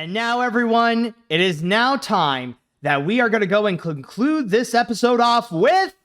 And now, everyone, it is now time that we are going to go and conclude this episode off with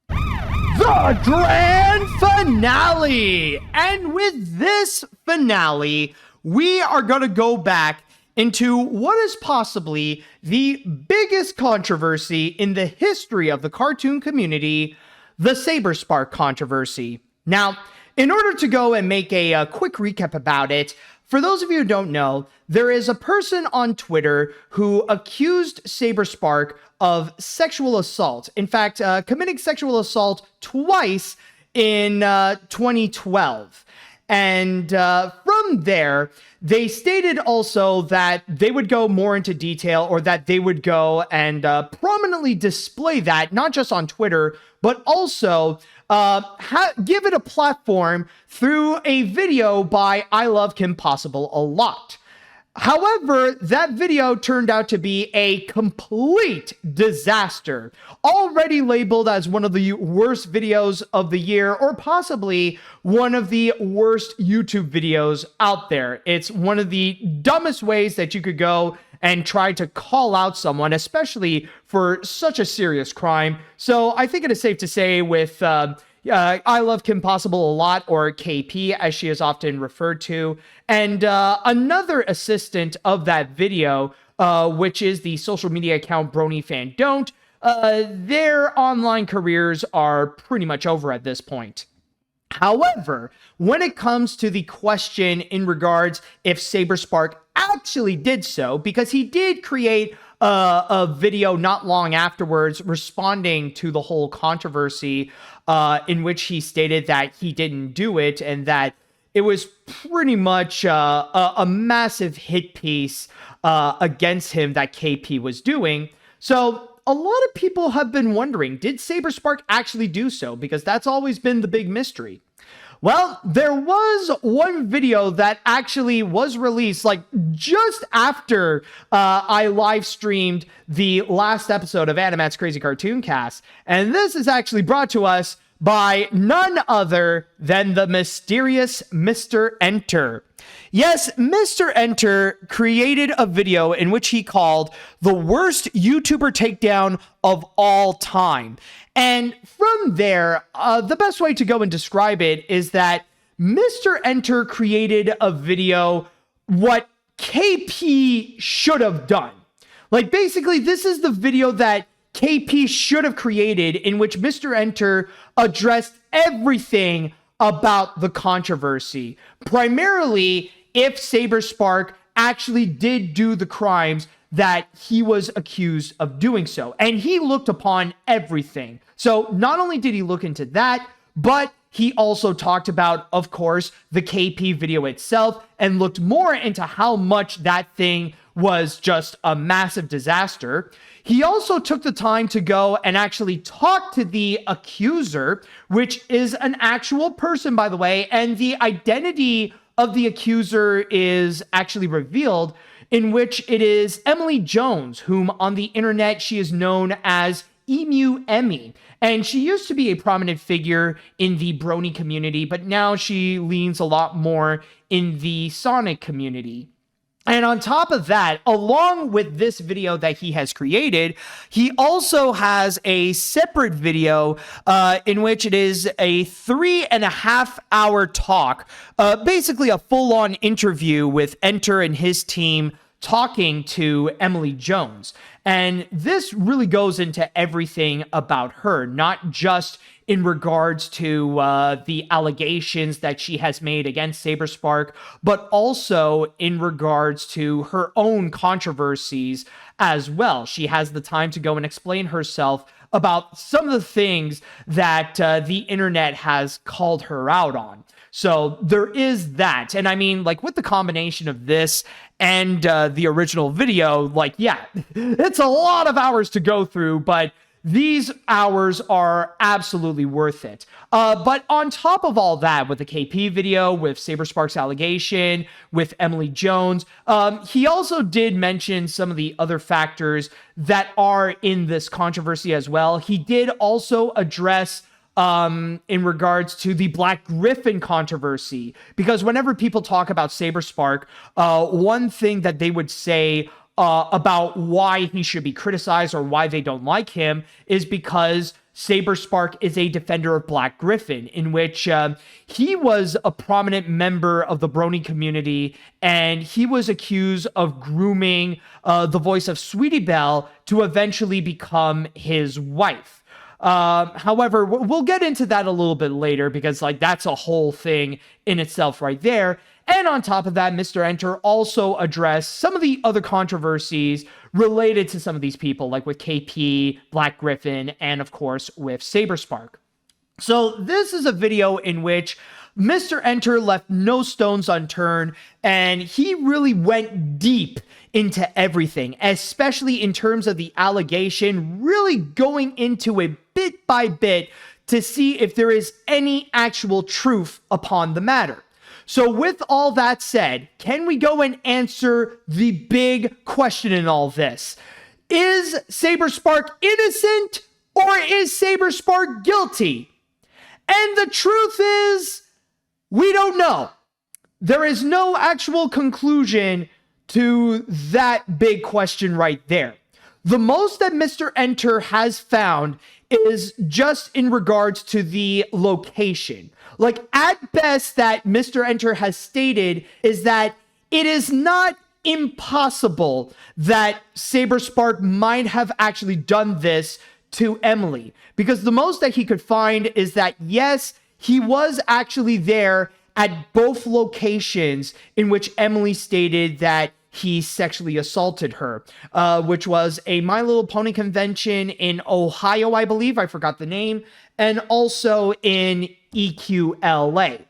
the grand finale. And with this finale, we are going to go back into what is possibly the biggest controversy in the history of the cartoon community, the Saberspark controversy. Now, in order to go and make a quick recap about it, for those of you who don't know, there is a person on Twitter who accused Saberspark of sexual assault. In fact, committing sexual assault twice in 2012. And from there, they stated also that they would go more into detail, or that they would go and prominently display that, not just on Twitter, but also give it a platform through a video by ILoveKimPossibleALot. However, that video turned out to be a complete disaster, already labeled as one of the worst videos of the year, or possibly one of the worst YouTube videos out there. It's one of the dumbest ways that you could go and try to call out someone, especially for such a serious crime. So I think it is safe to say with ILoveKimPossibleALot, or KP as she is often referred to, and another assistant of that video, which is the social media account BronyFanDon't, their online careers are pretty much over at this point. However, when it comes to the question in regards if Saberspark actually did so, because he did create a video not long afterwards responding to the whole controversy, in which he stated that he didn't do it and that it was pretty much a massive hit piece against him that KP was doing. So a lot of people have been wondering, did Saberspark actually do so? Because that's always been the big mystery. Well, there was one video that actually was released like just after I live streamed the last episode of AniMat's Crazy Cartoon Cast. And this is actually brought to us by none other than the mysterious Mr. Enter. Yes, Mr. Enter created a video in which he called the worst YouTuber takedown of all time. And from there, the best way to go and describe it is that Mr. Enter created a video what KP should have done. Like, basically, this is the video that KP should have created, in which Mr. Enter addressed everything about the controversy. Primarily, if Saberspark actually did do the crimes that he was accused of doing so. And he looked upon everything. So not only did he look into that, but he also talked about, of course, the KP video itself, and looked more into how much that thing was just a massive disaster. He also took the time to go and actually talk to the accuser, which is an actual person, by the way, and the identity of the accuser is actually revealed, in which it is Emily Jones, whom on the internet she is known as Emu Emmy. And she used to be a prominent figure in the Brony community, but now she leans a lot more in the Sonic community. And on top of that, along with this video that he has created, he also has a separate video in which it is a 3.5-hour talk, basically a full-on interview with Enter and his team talking to Emily Jones. And this really goes into everything about her, not just in regards to the allegations that she has made against Saberspark, but also in regards to her own controversies as well. She has the time to go and explain herself about some of the things that the internet has called her out on. So there is that. And I mean, like, with the combination of this and the original video, like, yeah, it's a lot of hours to go through, but these hours are absolutely worth it. But on top of all that, with the KP video, with Saberspark's allegation, with Emily Jones, he also did mention some of the other factors that are in this controversy as well. He did also address in regards to the Black Griffin controversy. Because whenever people talk about Saberspark, one thing that they would say about why he should be criticized or why they don't like him is because Saberspark is a defender of Black Griffin, in which he was a prominent member of the Brony community, and he was accused of grooming the voice of Sweetie Belle to eventually become his wife. However, we'll get into that a little bit later, because like that's a whole thing in itself right there. And on top of that, Mr. Enter also addressed some of the other controversies related to some of these people, like with KP, Black Griffin, and of course with Saberspark. So this is a video in which Mr. Enter left no stones unturned, and he really went deep into everything, especially in terms of the allegation, really going into it bit by bit to see if there is any actual truth upon the matter. So with all that said, can we go and answer the big question in all this? Is Saberspark innocent, or is Saberspark guilty? And the truth is, we don't know. There is no actual conclusion to that big question right there. The most that Mr. Enter has found is just in regards to the location. Like, at best, that Mr. Enter has stated is that it is not impossible that Saberspark might have actually done this to Emily. Because the most that he could find is that, yes, he was actually there at both locations in which Emily stated that he sexually assaulted her, which was a My Little Pony convention in Ohio, I believe. I forgot the name. And also in EQLA.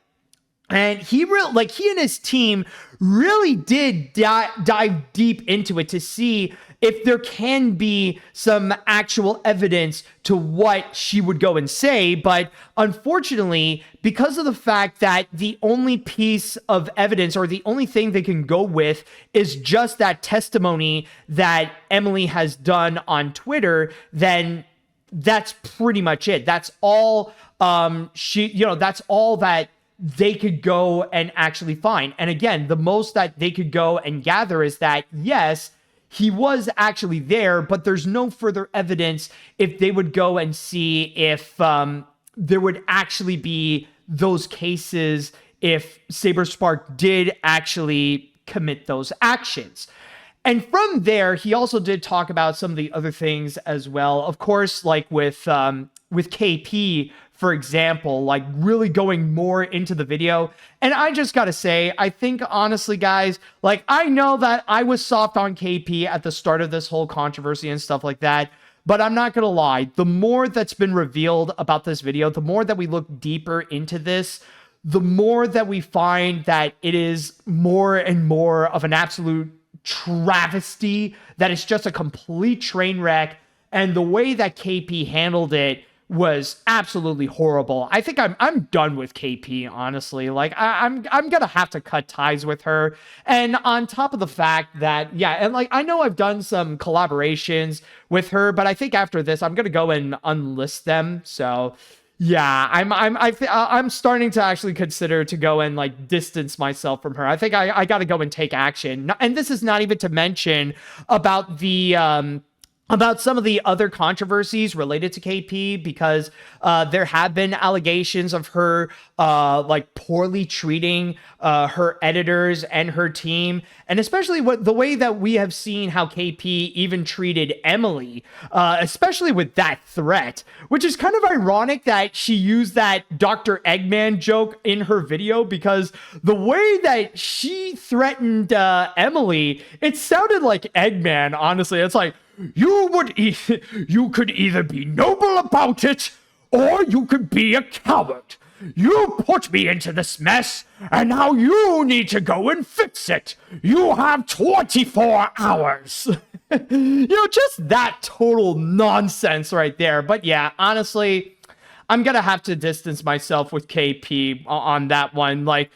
And he and his team really did dive deep into it to see if there can be some actual evidence to what she would go and say. But unfortunately, because of the fact that the only piece of evidence or the only thing they can go with is just that testimony that Emily has done on Twitter, then that's pretty much it. That's all that's all that they could go and actually find. And again, the most that they could go and gather is that, yes, he was actually there, but there's no further evidence if they would go and see if there would actually be those cases if Saberspark did actually commit those actions. And from there, he also did talk about some of the other things as well. Of course, like with KP, for example, like really going more into the video. And I just gotta say, I think honestly, guys, like I know that I was soft on KP at the start of this whole controversy and stuff like that, but I'm not gonna lie, the more that's been revealed about this video, the more that we look deeper into this, the more that we find that it is more and more of an absolute travesty, that it's just a complete train wreck, and the way that KP handled it was absolutely horrible. I think I'm done with KP, honestly. Like I'm gonna have to cut ties with her. And on top of the fact that, yeah, and like I know I've done some collaborations with her, but I think after this I'm gonna go and unlist them. So yeah, I'm starting to actually consider to go and like distance myself from her. I think I gotta go and take action. And this is not even to mention about the about some of the other controversies related to KP, because there have been allegations of her like poorly treating her editors and her team, and especially the way that we have seen how KP even treated Emily, especially with that threat, which is kind of ironic that she used that Dr. Eggman joke in her video, because the way that she threatened Emily, it sounded like Eggman, honestly. It's like, you could either be noble about it, or you could be a coward. You put me into this mess, and now you need to go and fix it. You have 24 hours. Just that total nonsense right there. But yeah, honestly, I'm gonna have to distance myself with KP on that one. Like,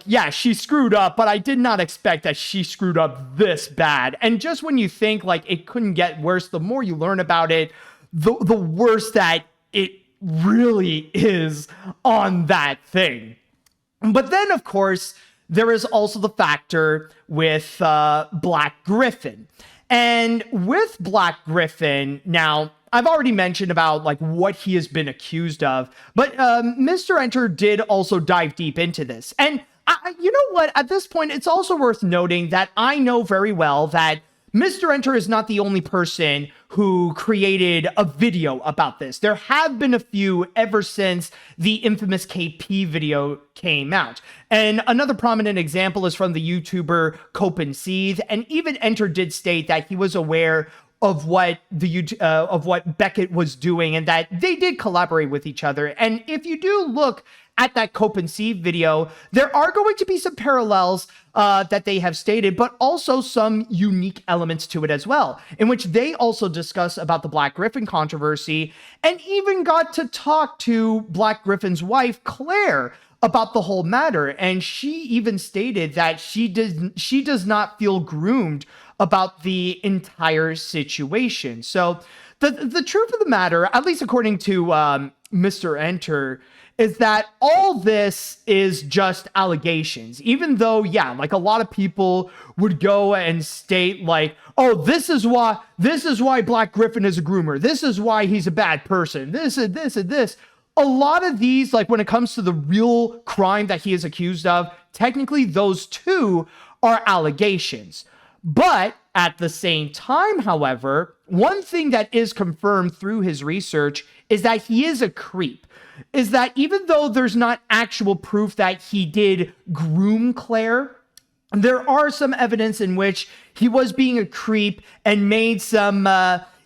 yeah, she screwed up, but I did not expect that she screwed up this bad. And just when you think like it couldn't get worse, the more you learn about it, the worse that it really is on that thing. But then, of course, there is also the factor with Black Griffin. And with Black Griffin, now, I've already mentioned about like what he has been accused of, but Mr. Enter did also dive deep into this. And you know what? At this point, it's also worth noting that I know very well that Mr. Enter is not the only person who created a video about this. There have been a few ever since the infamous KP video came out. And another prominent example is from the YouTuber Cope and Seethe. And even Enter did state that he was aware of what Beckett was doing and that they did collaborate with each other. And if you do look at that Cope and Seethe video, there are going to be some parallels that they have stated, but also some unique elements to it as well, in which they also discuss about the Black Griffin controversy and even got to talk to Black Griffin's wife, Claire, about the whole matter. And she even stated that she does not feel groomed about the entire situation. So the truth of the matter, at least according to Mr. Enter, is that all this is just allegations, even though, yeah, like a lot of people would go and state like, oh, this is why Black Griffin is a groomer. This is why he's a bad person. This and this and this. A lot of these, like when it comes to the real crime that he is accused of, technically those two are allegations. But at the same time, however, one thing that is confirmed through his research is that he is a creep. Is that even though there's not actual proof that he did groom Claire, there are some evidence in which he was being a creep and made some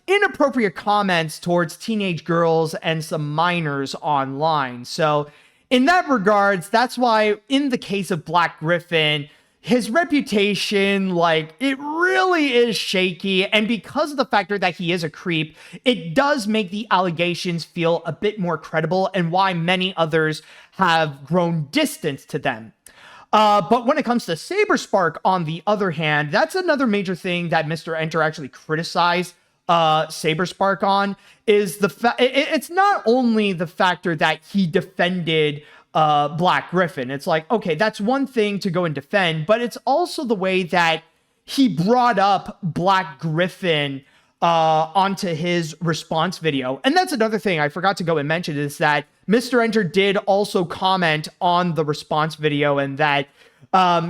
inappropriate comments towards teenage girls and some minors online. So in that regards, that's why in the case of Black Griffin, his reputation, like, it really is shaky. And because of the factor that he is a creep, it does make the allegations feel a bit more credible and why many others have grown distant to them. But when it comes to Saberspark, on the other hand, that's another major thing that Mr. Enter actually criticized Saberspark on, is it's not only the factor that he defended Black Griffin. It's like, okay, that's one thing to go and defend, but it's also the way that he brought up Black Griffin onto his response video. And that's another thing I forgot to go and mention, is that Mr. Enter did also comment on the response video, and that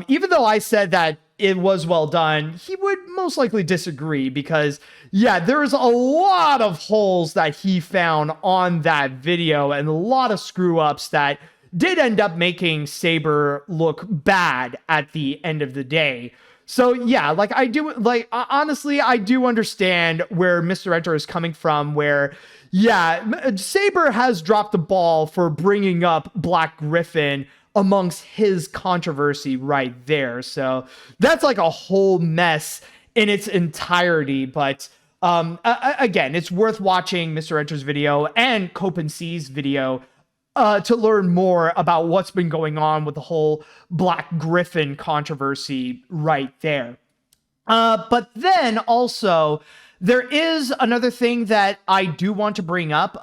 even though I said that it was well done, he would most likely disagree, because yeah, there's a lot of holes that he found on that video and a lot of screw ups that did end up making Saber look bad at the end of the day. So yeah, like honestly, I do understand where Mr. Enter is coming from, where yeah, Saber has dropped the ball for bringing up Black Griffin amongst his controversy right there. So that's like a whole mess in its entirety. But again, it's worth watching Mr. Enter's video and Cope and Seethe's video to learn more about what's been going on with the whole Black Griffin controversy right there. But then also, there is another thing that I do want to bring up.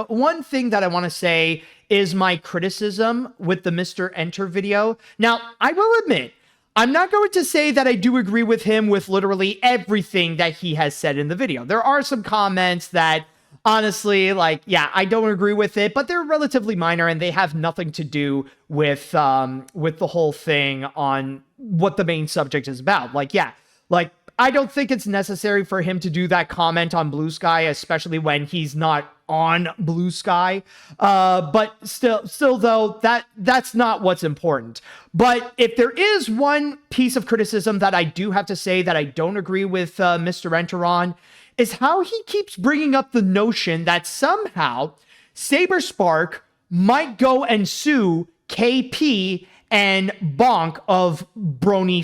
One thing that I want to say is my criticism with the Mr. Enter video. Now, I will admit, I'm not going to say that I do agree with him with literally everything that he has said in the video. There are some comments that, honestly, like, yeah, I don't agree with it, but they're relatively minor and they have nothing to do with the whole thing on what the main subject is about. Like, yeah, like, I don't think it's necessary for him to do that comment on Blue Sky, especially when he's not on Blue Sky. But still though, that's not what's important. But if there is one piece of criticism that I do have to say that I don't agree with Mr. Enter on, is how he keeps bringing up the notion that somehow Saberspark might go and sue KP and Bonk of Brony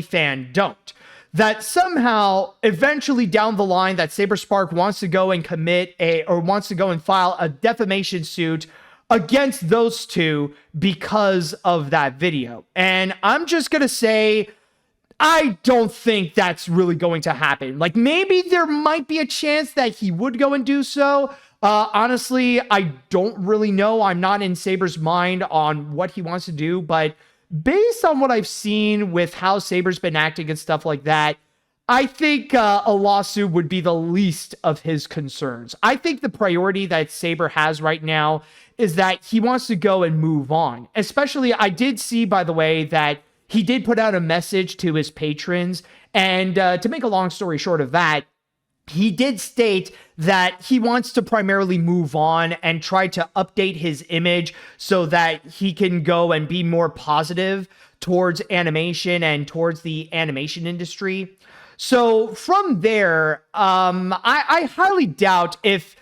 Fan Don't. That somehow, eventually down the line, that Saberspark wants to go and wants to go and file a defamation suit against those two because of that video. And I'm just gonna say, I don't think that's really going to happen. Like, maybe there might be a chance that he would go and do so, Honestly, I don't really know. I'm not in Saber's mind on what he wants to do, but based on what I've seen with how Saber's been acting and stuff like that, I think a lawsuit would be the least of his concerns. I think the priority that Saber has right now is that he wants to go and move on. Especially, I did see, by the way, that he did put out a message to his patrons. And to make a long story short of that, he did state that he wants to primarily move on and try to update his image so that he can go and be more positive towards animation and towards the animation industry. So from there, I highly doubt if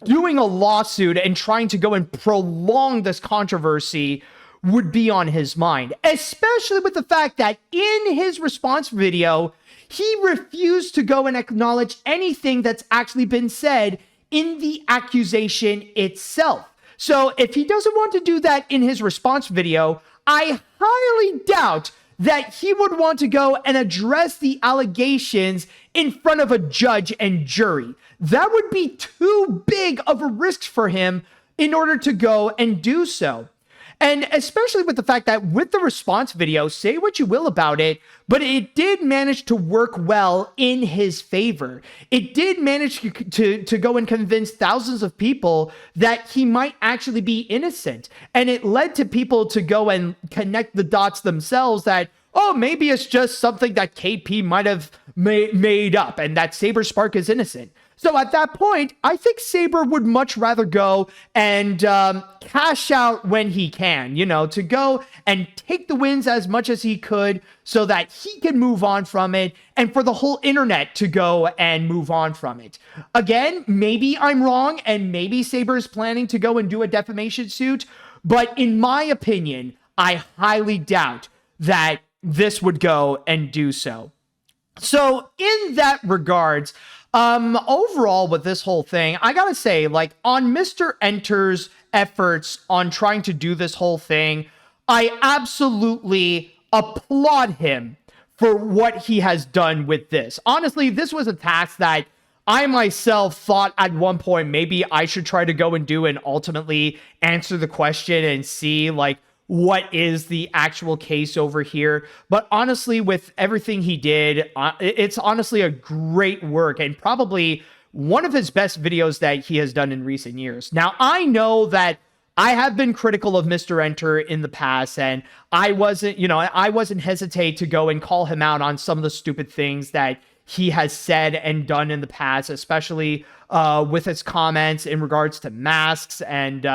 doing a lawsuit and trying to go and prolong this controversy would be on his mind, especially with the fact that in his response video, he refused to go and acknowledge anything that's actually been said in the accusation itself. So if he doesn't want to do that in his response video, I highly doubt that he would want to go and address the allegations in front of a judge and jury. That would be too big of a risk for him in order to go and do so. And especially with the fact that with the response video, say what you will about it, but it did manage to work well in his favor. It did manage to go and convince thousands of people that he might actually be innocent. And it led to people to go and connect the dots themselves that, oh, maybe it's just something that KP might have made up and that Saberspark is innocent. So at that point, I think Saber would much rather go and cash out when he can, to go and take the wins as much as he could so that he can move on from it and for the whole internet to go and move on from it. Again, maybe I'm wrong and maybe Saber is planning to go and do a defamation suit, but in my opinion, I highly doubt that this would go and do so. So in that regards, overall with this whole thing, I gotta say, like, on Mr. Enter's efforts on trying to do this whole thing, I absolutely applaud him for what he has done with this. Honestly, this was a task that I myself thought at one point maybe I should try to go and do and ultimately answer the question and see, like, what is the actual case over here. But honestly, with everything he did, it's honestly a great work and probably one of his best videos that he has done in recent years. Now, I know that I have been critical of Mr. Enter in the past, and I wasn't hesitate to go and call him out on some of the stupid things that he has said and done in the past, especially with his comments in regards to masks and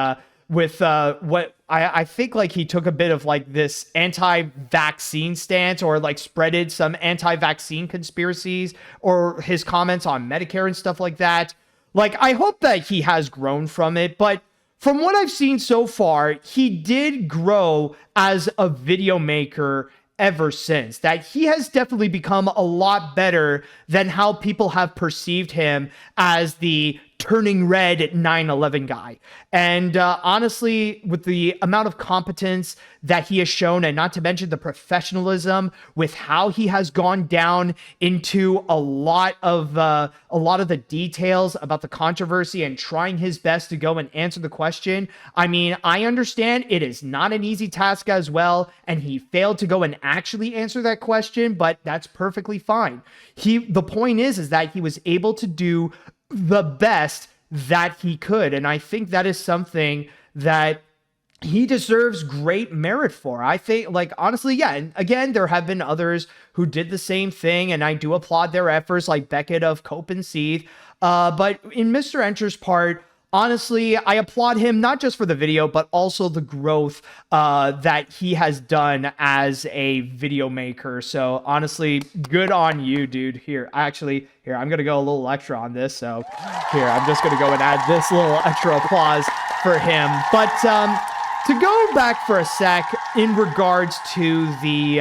with what I think, like, he took a bit of like this anti-vaccine stance or like spreaded some anti-vaccine conspiracies or his comments on Medicare and stuff like that. Like, I hope that he has grown from it, but from what I've seen so far, he did grow as a video maker ever since. That he has definitely become a lot better than how people have perceived him as the turning red 9/11 guy. And honestly, with the amount of competence that he has shown, and not to mention the professionalism with how he has gone down into a lot of the details about the controversy and trying his best to go and answer the question. I mean, I understand it is not an easy task as well, and he failed to go and actually answer that question, but that's perfectly fine. The point is that he was able to do the best that he could. And I think that is something that he deserves great merit for. I think, like, honestly, yeah. And again, there have been others who did the same thing, and I do applaud their efforts, like Beckett of Cope and Seethe. But in Mr. Enter's part, honestly, I applaud him not just for the video, but also the growth that he has done as a video maker. So honestly, good on you, dude. Here, I'm going to go a little extra on this. So here, I'm just going to go and add this little extra applause for him. But to go back for a sec in regards to the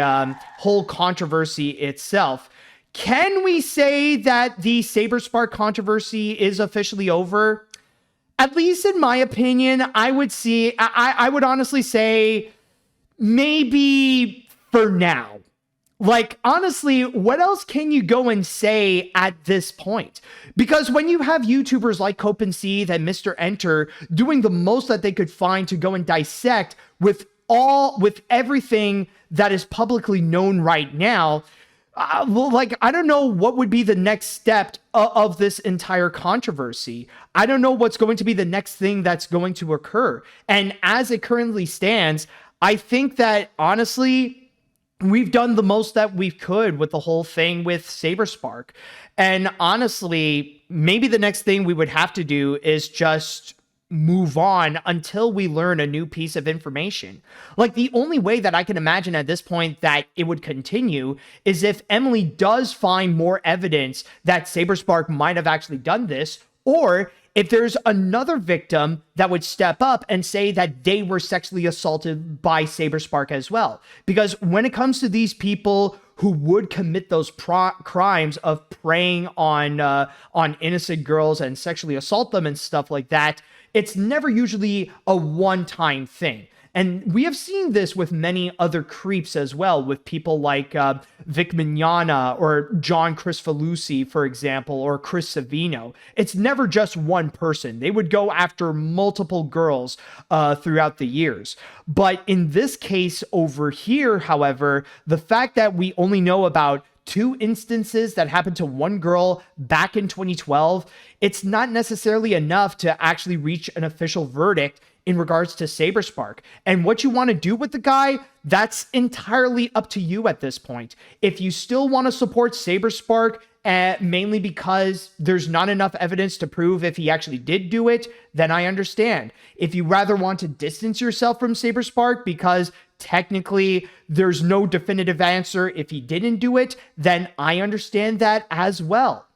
whole controversy itself, can we say that the Saberspark controversy is officially over? At least in my opinion, I would honestly say maybe for now. Like, honestly, what else can you go and say at this point? Because when you have YouTubers like Cope and Seethe and Mr. Enter doing the most that they could find to go and dissect with everything that is publicly known right now, like, I don't know what would be the next step of this entire controversy. I don't know what's going to be the next thing that's going to occur. And as it currently stands, I think that, honestly, we've done the most that we could with the whole thing with Saberspark. And honestly, maybe the next thing we would have to do is just move on until we learn a new piece of information. Like, the only way that I can imagine at this point that it would continue is if Emily does find more evidence that Saberspark might have actually done this, or if there's another victim that would step up and say that they were sexually assaulted by Saberspark as well. Because when it comes to these people who would commit those crimes of preying on innocent girls and sexually assault them and stuff like that, it's never usually a one-time thing. And we have seen this with many other creeps as well, with people like Vic Mignogna or John Cristofalusi, for example, or Chris Savino. It's never just one person. They would go after multiple girls throughout the years. But in this case over here, however, the fact that we only know about 2 instances that happened to one girl back in 2012, it's not necessarily enough to actually reach an official verdict in regards to Saberspark. And what you want to do with the guy, that's entirely up to you at this point. If you still want to support Saberspark, mainly because there's not enough evidence to prove if he actually did do it, then I understand. If you rather want to distance yourself from Saberspark because technically there's no definitive answer if he didn't do it, then I understand that as well.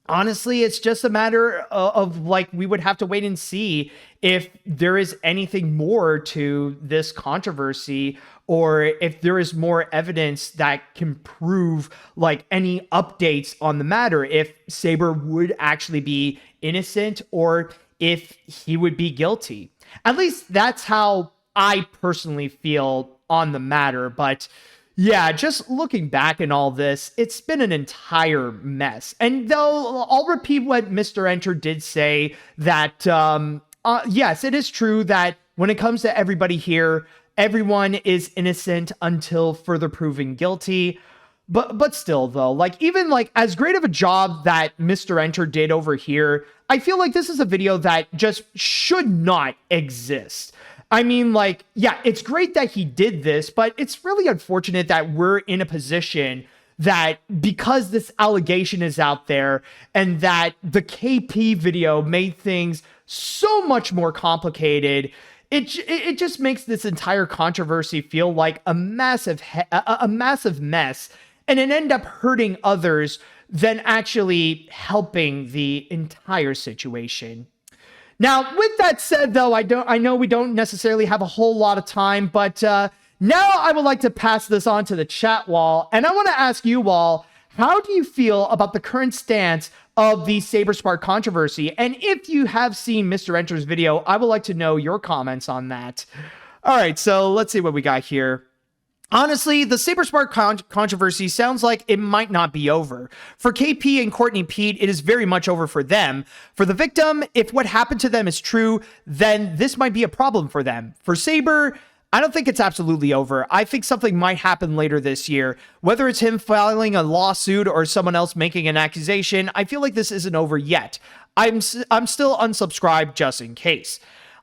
Honestly, it's just a matter of like, we would have to wait and see if there is anything more to this controversy, or if there is more evidence that can prove like any updates on the matter, if Saber would actually be innocent or if he would be guilty. At least that's how I personally feel on the matter. But yeah, just looking back in all this, it's been an entire mess. And though I'll repeat what Mr. Enter did say, that yes, it is true that when it comes to everybody here, everyone is innocent until further proven guilty. But still, though, like, even like as great of a job that Mr. Enter did over here, I feel like this is a video that just should not exist. I mean, like, yeah, it's great that he did this, but it's really unfortunate that we're in a position that because this allegation is out there and that the KP video made things so much more complicated, it just makes this entire controversy feel like a massive mess, and it end up hurting others than actually helping the entire situation. Now, with that said, though, I know we don't necessarily have a whole lot of time, but now I would like to pass this on to the chat wall, and I want to ask you all, how do you feel about the current stance of the Saberspark controversy? And if you have seen Mr. Enter's video, I would like to know your comments on that. All right, so let's see what we got here. Honestly, the Saberspark controversy sounds like it might not be over. For KP and Courtney Pete, it is very much over for them. For the victim, if what happened to them is true, then this might be a problem for them. For Saber, I don't think it's absolutely over. I think something might happen later this year. Whether it's him filing a lawsuit or someone else making an accusation, I feel like this isn't over yet. I'm still unsubscribed just in case.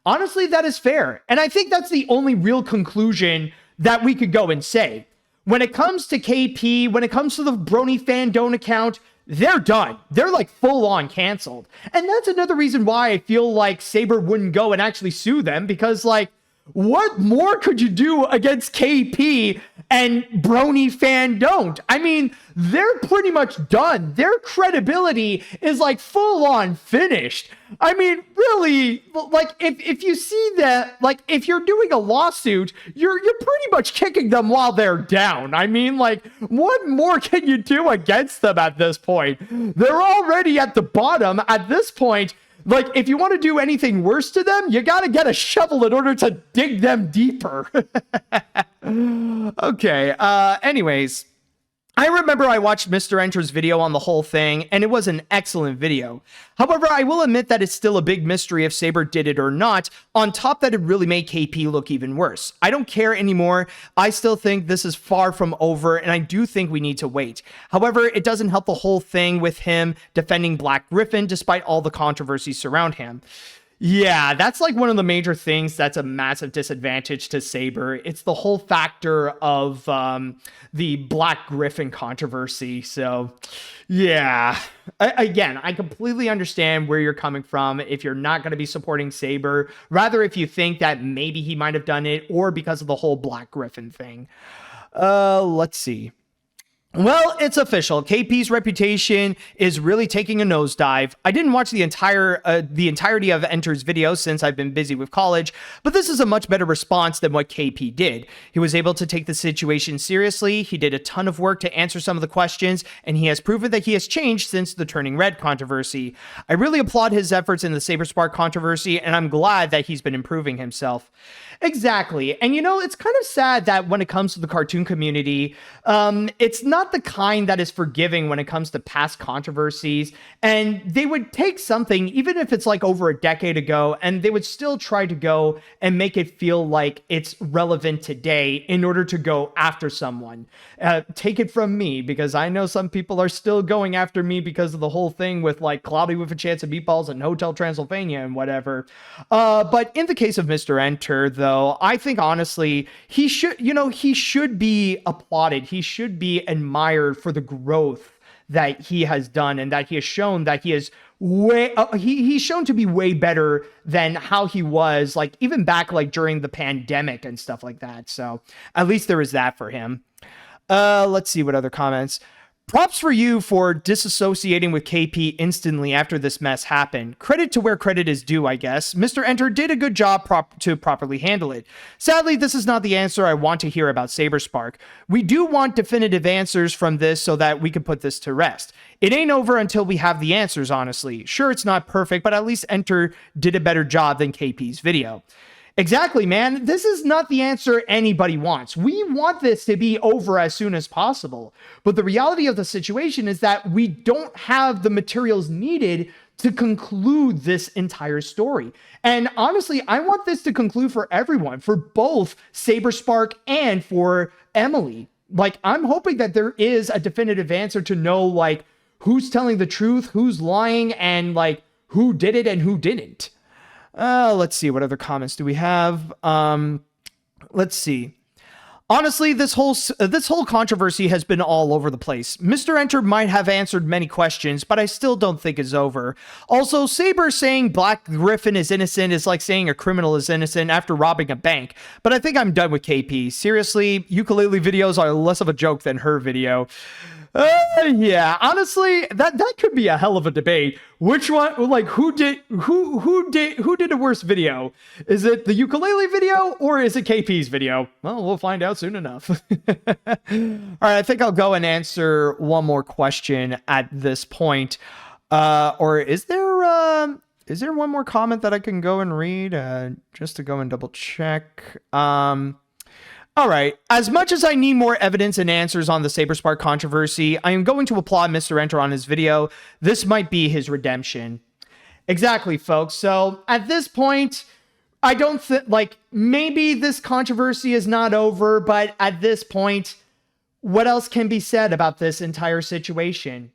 Honestly, that is fair. And I think that's the only real conclusion that we could go and say. When it comes to KP, when it comes to the Brony Fandone account, they're done. They're like full on canceled. And that's another reason why I feel like Saber wouldn't go and actually sue them, because like, what more could you do against KP and Brony Fandone? I mean, they're pretty much done. Their credibility is like full on finished. I mean, really, like if you see that, like if you're doing a lawsuit, you're pretty much kicking them while they're down. I mean, like, what more can you do against them at this point? They're already at the bottom at this point. Like, if you want to do anything worse to them, you got to get a shovel in order to dig them deeper. Okay. Anyways, I remember I watched Mr. Enter's video on the whole thing, and it was an excellent video. However, I will admit that it's still a big mystery if Saber did it or not, on top that it really made KP look even worse. I don't care anymore. I still think this is far from over, and I do think we need to wait. However, it doesn't help the whole thing with him defending Black Griffin despite all the controversy surround him. Yeah, that's like one of the major things that's a massive disadvantage to Saber. It's the whole factor of the Black Griffin controversy. So, yeah. Again, I completely understand where you're coming from if you're not going to be supporting Saber. Rather, if you think that maybe he might have done it or because of the whole Black Griffin thing. Let's see. Well, it's official. KP's reputation is really taking a nosedive. I didn't watch the entirety of Enter's video since I've been busy with college, but this is a much better response than what KP did. He was able to take the situation seriously. He did a ton of work to answer some of the questions, and he has proven that he has changed since the Turning Red controversy. I really applaud his efforts in the Saberspark controversy, and I'm glad that he's been improving himself. Exactly. And it's kind of sad that when it comes to the cartoon community, it's not the kind that is forgiving when it comes to past controversies. And they would take something, even if it's like over a decade ago, and they would still try to go and make it feel like it's relevant today in order to go after someone. Take it from me, because I know some people are still going after me because of the whole thing with like Cloudy with a Chance of Meatballs and Hotel Transylvania and whatever. But in the case of Mr. Enter, though, I think honestly, he should be applauded. He should be admired for the growth that he has done and that he has shown that he is he's shown to be way better than how he was like even back like during the pandemic and stuff like that. So at least there is that for him. Let's see what other comments. Props for you for disassociating with KP instantly after this mess happened. Credit to where credit is due, I guess. Mr. Enter did a good job to properly handle it. Sadly, this is not the answer I want to hear about Saberspark. We do want definitive answers from this so that we can put this to rest. It ain't over until we have the answers, honestly. Sure, it's not perfect, but at least Enter did a better job than KP's video. Exactly, man. This is not the answer anybody wants. We want this to be over as soon as possible. But the reality of the situation is that we don't have the materials needed to conclude this entire story. And honestly, I want this to conclude for everyone, for both Saberspark and for Emily. Like, I'm hoping that there is a definitive answer to know, like, who's telling the truth, who's lying, and, like, who did it and who didn't. Let's see. What other comments do we have? Let's see. Honestly, this whole controversy has been all over the place. Mr. Enter might have answered many questions, but I still don't think it's over. Also, Saber saying Black Griffin is innocent is like saying a criminal is innocent after robbing a bank. But I think I'm done with KP. Seriously, ukulele videos are less of a joke than her video. Yeah, honestly, that could be a hell of a debate. Which one, like, who did a worse video? Is it the ukulele video or is it KP's video? Well, we'll find out soon enough. All right, I think I'll go and answer one more question at this point. Or is there one more comment that I can go and read? Just to go and double check. All right, as much as I need more evidence and answers on the Saberspark controversy, I am going to applaud Mr. Enter on his video. This might be his redemption. Exactly, folks. So at this point, I don't think, like, maybe this controversy is not over, but at this point, what else can be said about this entire situation?